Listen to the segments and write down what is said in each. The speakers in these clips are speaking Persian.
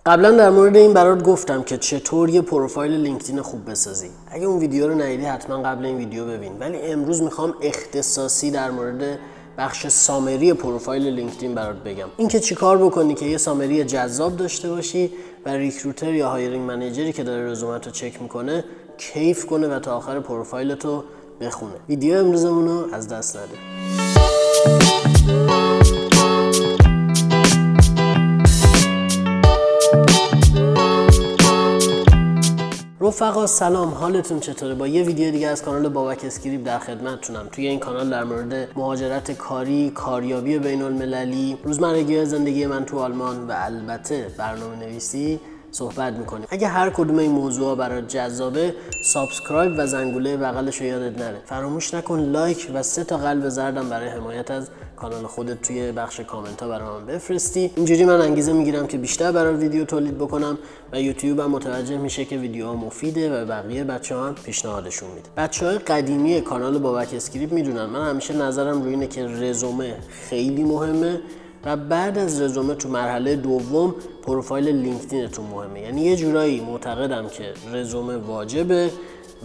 قبلا در مورد این برات گفتم که چطور یه پروفایل لینکدین خوب بسازی. اگه اون ویدیو رو ندیدی حتما قبل این ویدیو ببین. ولی امروز میخوام اختصاصی در مورد بخش سامری پروفایل لینکدین برات بگم. اینکه چیکار بکنی که یه سامری جذاب داشته باشی و ریکروتر یا هایرینگ منیجری که داره رزومت رو چک میکنه کیف کنه و تا آخر پروفایلتو بخونه. ویدیو امروزمون رو از دست نده. رفقا سلام، حالتون چطوره؟ با یه ویدیو دیگه از کانال بابک اسکریپ در خدمتتونم. توی این کانال در مورد مهاجرت کاری، کاریابی بین المللی، روزمرگی زندگی من تو آلمان و البته برنامه‌نویسی صحبت میکنیم. اگه هر کدوم این موضوعا برات جذابه، سابسکرایب و زنگوله بغلش رو یادت نره. فراموش نکن لایک و 3 تا قلب زردم برای حمایت از کانال خودت توی بخش کامنت ها برای من بفرستی. اینجوری من انگیزه میگیرم که بیشتر برای ویدیو تولید بکنم و یوتیوب هم متوجه میشه که ویدیوها مفیده و بقیه بچه‌ها هم پیشنهادشون میده. بچه‌های قدیمی کانال بابک اسکریپ میدونن من همیشه نظرم روی اینه که رزومه خیلی مهمه و بعد از رزومه تو مرحله دوم پروفایل لینکدینتون مهمه. یعنی یه جورایی معتقدم که رزومه واجبه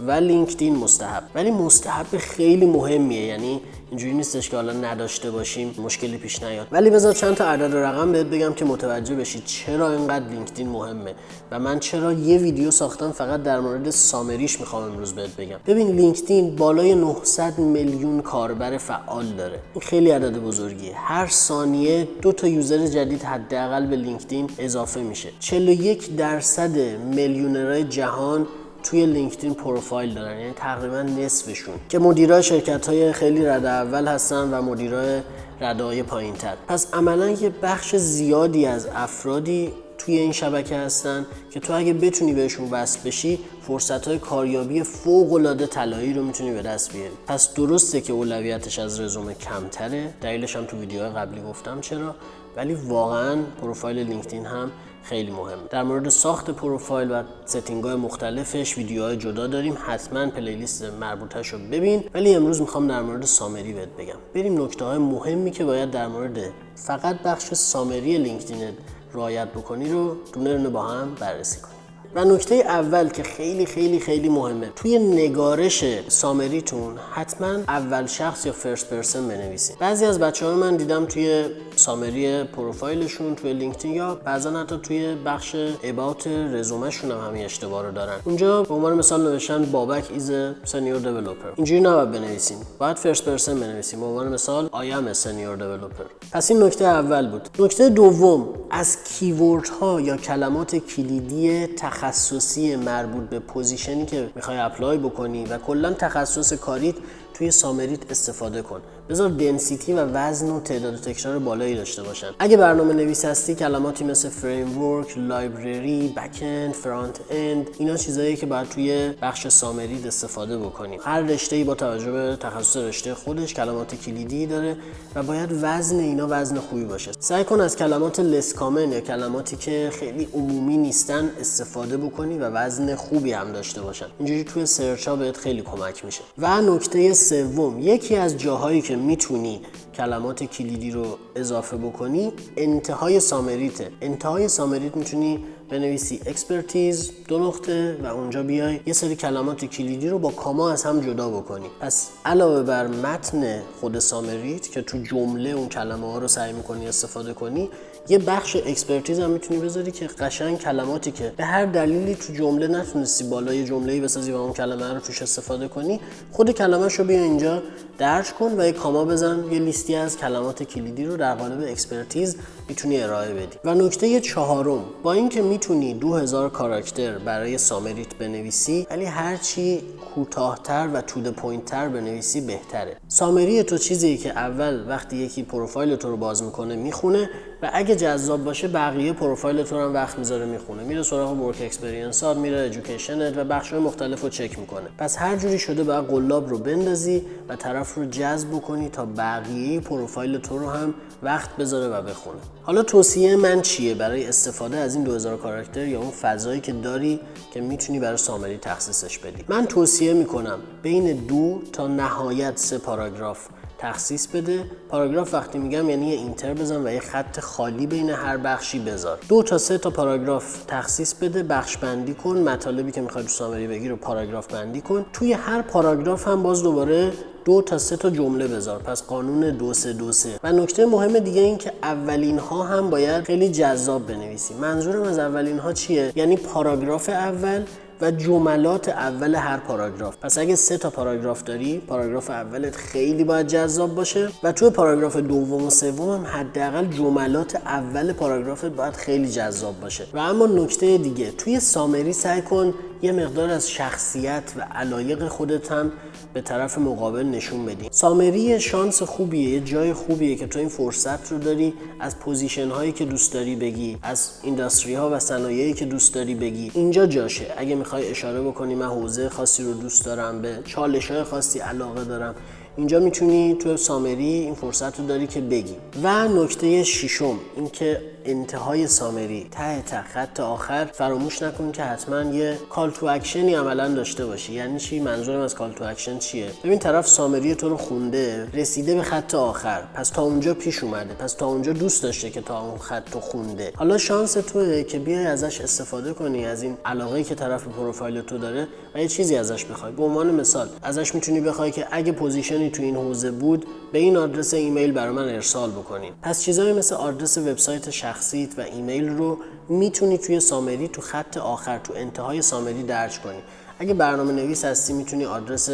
و لینکدین مستحب. ولی مستحب خیلی مهمیه، یعنی اینجوری نیستش که حالا نداشته باشیم مشکلی پیش نیاد. ولی بذار چند تا عدد و رقم بهت بگم که متوجه بشی چرا اینقدر لینکدین مهمه و من چرا یه ویدیو ساختم فقط در مورد سامریش میخوام امروز بهت بگم. ببین لینکدین بالای 900 میلیون کاربر فعال داره. این خیلی عدد بزرگیه. هر ثانیه 2 تا یوزر جدید حداقل به لینکدین اضافه میشه. 41% میلیونرهای جهان توی لینکدین پروفایل دارن، یعنی تقریبا نصفشون که مدیرای شرکت‌های خیلی رده اول هستن و مدیرای رده‌های پایین‌تر. پس عملاً یه بخش زیادی از افرادی توی این شبکه هستن که تو اگه بتونی بهشون وصل بشی فرصت‌های کاریابی فوق‌العاده طلایی رو میتونی به دست بیاری. پس درسته که اولویتش از رزومه کمتره، دلیلش هم تو ویدیوهای قبلی گفتم چرا، ولی واقعاً پروفایل لینکدین هم خیلی مهمه. در مورد ساخت پروفایل و ستینگ‌های مختلفش ویدیوهای جدا داریم، حتما پلیلیست مربوطه‌اش رو ببین. ولی امروز میخوام در مورد سامری بهت بگم. بریم نکته‌های مهمی که باید در مورد فقط بخش سامری لینکدین رعایت بکنی رو دونه دونه با هم بررسی کنیم. و نکته اول که خیلی خیلی خیلی مهمه، توی نگارش سامریتون حتما اول شخص یا فرست پرسن بنویسید. بعضی از بچه‌ها من دیدم توی سامری پروفایلشون توی لینکدین یا بعضا حتی توی بخش اباوت رزومه‌شون هم همین اشتباه رو دارن. اونجا به عنوان مثال نوشتن بابک ایز سنیور دیولپر. اینجوری نباید بنویسین. باید فرست پرسن بنویسین. به عنوان مثال آی ام سنیور دیولپر. پس این نکته اول بود. نکته دوم، از کیوردها یا کلمات کلیدی تخصصی مربوط به پوزیشنی که میخوای اپلای بکنی و کلا تخصص کاریت توی سامریت استفاده کن. بذار دنسیتی و وزن و تعداد تکرار بالایی داشته باشن. اگه برنامه نویس هستی کلماتی مثل فریم ورک، لایبرری، بک اند، فرانت اند، اینا چیزاییه که باید توی بخش سامریت استفاده بکنی. هر رشته‌ای با توجه به تخصص رشته خودش کلمات کلیدی داره و باید وزن اینا وزن خوبی باشه. سعی کن از کلمات لس کامن یا کلماتی که خیلی عمومی نیستن استفاده بکنی و وزن خوبی هم داشته باشن. اینجوری توی سرچ ها بهت خیلی کمک میشه. و نکته سوم، یکی از جاهایی که میتونی کلمات کلیدی رو اضافه بکنی انتهای سامریته. انتهای سامریت میتونی بنویسی اکسپرتیز 2 نقطه و اونجا بیای یه سری کلمات کلیدی رو با کاما از هم جدا بکنی. پس علاوه بر متن خود سامریت که تو جمله اون کلمه ها رو سعی میکنی استفاده کنی، یه بخش اکسپرتیز هم میتونی بذاری که قشنگ کلماتی که به هر دلیلی تو جمله نتونستی بالای جمله‌ای بسازی و اون کلمه رو توش استفاده کنی، خود کلمه‌شو بیا اینجا درج کن و یه کاما بزن، یه لیستی از کلمات کلیدی رو در قالب اکسپرتیز میتونی ارائه بدی. و نکته چهارم، با اینکه میتونی 2000 کاراکتر برای سامریت بنویسی، ولی هرچی کوتاه‌تر و تو د پوینت‌تر بنویسی بهتره. سامری تو چیزیه که اول وقتی یکی پروفایل تو رو باز میکنه میخونه و اگه جذاب باشه بقیه پروفایل تو رو هم وقت میذاره میخونه، میره سراغ ورک اکسپریانسات، میره ادویکیشنت و بخش‌های مختلف رو چک میکنه. پس هر جوری شده باید قلاب رو بندازی و طرف رو جذب کنی تا بقیه پروفایل تو رو هم وقت بذاره و بخونه. حالا توصیه من چیه برای استفاده از این 2000 کاراکتر یا اون فضایی که داری که میتونی برای سامری تخصیصش بدی؟ من توصیه میکنم بین 2 تا نهایت 3 پاراگراف تخصیص بده. پاراگراف وقتی میگم یعنی یه اینتر بزن و یه خط خالی بین هر بخشی بذار. 2 تا 3 تا پاراگراف تخصیص بده، بخش بندی کن، مطالبی که میخوای تو سامری بگی رو پاراگراف بندی کن. توی هر پاراگراف هم باز دوباره 2 تا 3 تا جمله بذار. پس قانون 2 3 2 3. و نکته مهم دیگه این که اولین ها هم باید خیلی جذاب بنویسی. منظورم از اولین ها چیه؟ یعنی پاراگراف اول و جملات اول هر پاراگراف. پس اگه 3 تا پاراگراف داری، پاراگراف اولت خیلی باید جذاب باشه و توی پاراگراف دوم و سوم هم حداقل جملات اول پاراگرافت باید خیلی جذاب باشه. و اما نکته دیگه، توی سامری سعی کن یه مقدار از شخصیت و علایق خودت هم به طرف مقابل نشون بدی. سامری شانس خوبیه، یه جای خوبیه که تو این فرصت رو داری از پوزیشن هایی که دوست داری بگی، از اینداستری ها و صنایعی که دوست داری بگی. اینجا جاشه. اگه میخوای اشاره بکنی من حوزه خاصی رو دوست دارم، به چالش های خاصی علاقه دارم، اینجا میتونی تو سامری این فرصت رو داری که بگی. و نکته ششم این که انتهای سامری ته خط آخر فراموش نکن که حتما یه کال تو اکشنی عملا داشته باشی. یعنی چی؟ منظورم از کال تو اکشن چیه؟ ببین طرف سامری تو رو خونده، رسیده به خط آخر، پس تا اونجا پیش اومده، پس تا اونجا دوست داشته که تا اون خط رو خونده. حالا شانس توئه که بیای ازش استفاده کنی، از این علاقه‌ای که طرف پروفایل تو داره و یه چیزی ازش بخوای. به عنوان مثال ازش میتونی بخوای که اگه پوزیشنی تو این حوزه بود به این آدرس ایمیل برای من ارسال بکنین. پس چیزایی مثل آدرس وبسایت شخصیت و ایمیل رو میتونی توی سامری تو خط آخر، تو انتهای سامری درج کنی. اگه برنامه نویس هستی میتونی آدرس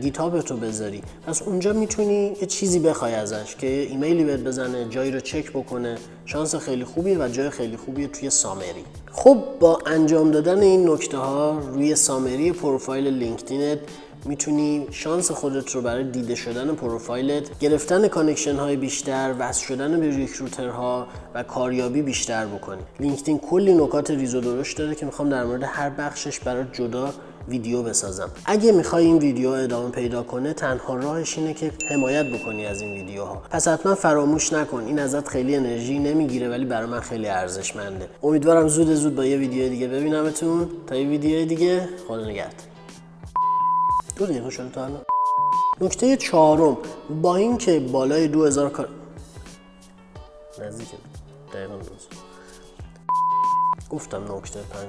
گیتاب تو بذاری. پس اونجا میتونی یه چیزی بخوای ازش که ایمیلی بهت بزنه، جایی رو چک بکنه. شانس خیلی خوبیه و جای خیلی خوبیه توی سامری. خب با انجام دادن این نکته ها روی سامری پروفایل لینکدینت میتونی شانس خودت رو برای دیده شدن پروفایلت، گرفتن کانکشن های بیشتر، وصل شدن به ریکروترها و کاریابی بیشتر بکنی. لینکدین کلی نکات ریز و درشت داره که میخوام در مورد هر بخشش برات جدا ویدیو بسازم. اگه میخوای این ویدیو ادامه پیدا کنه، تنها راهش اینه که حمایت بکنی از این ویدیوها. پس حتما فراموش نکن. این ازت خیلی انرژی نمیگیره ولی برای من خیلی ارزشمنده. امیدوارم زود با یه ویدیو دیگه ببینمتون. تا یه ویدیو دیگه، خدا نگهدار. 2 دقیقه شده تا الان. نکته 4، با اینکه بالای 2000 کار نزدیک دقیقاً درست گفتم. نکته 5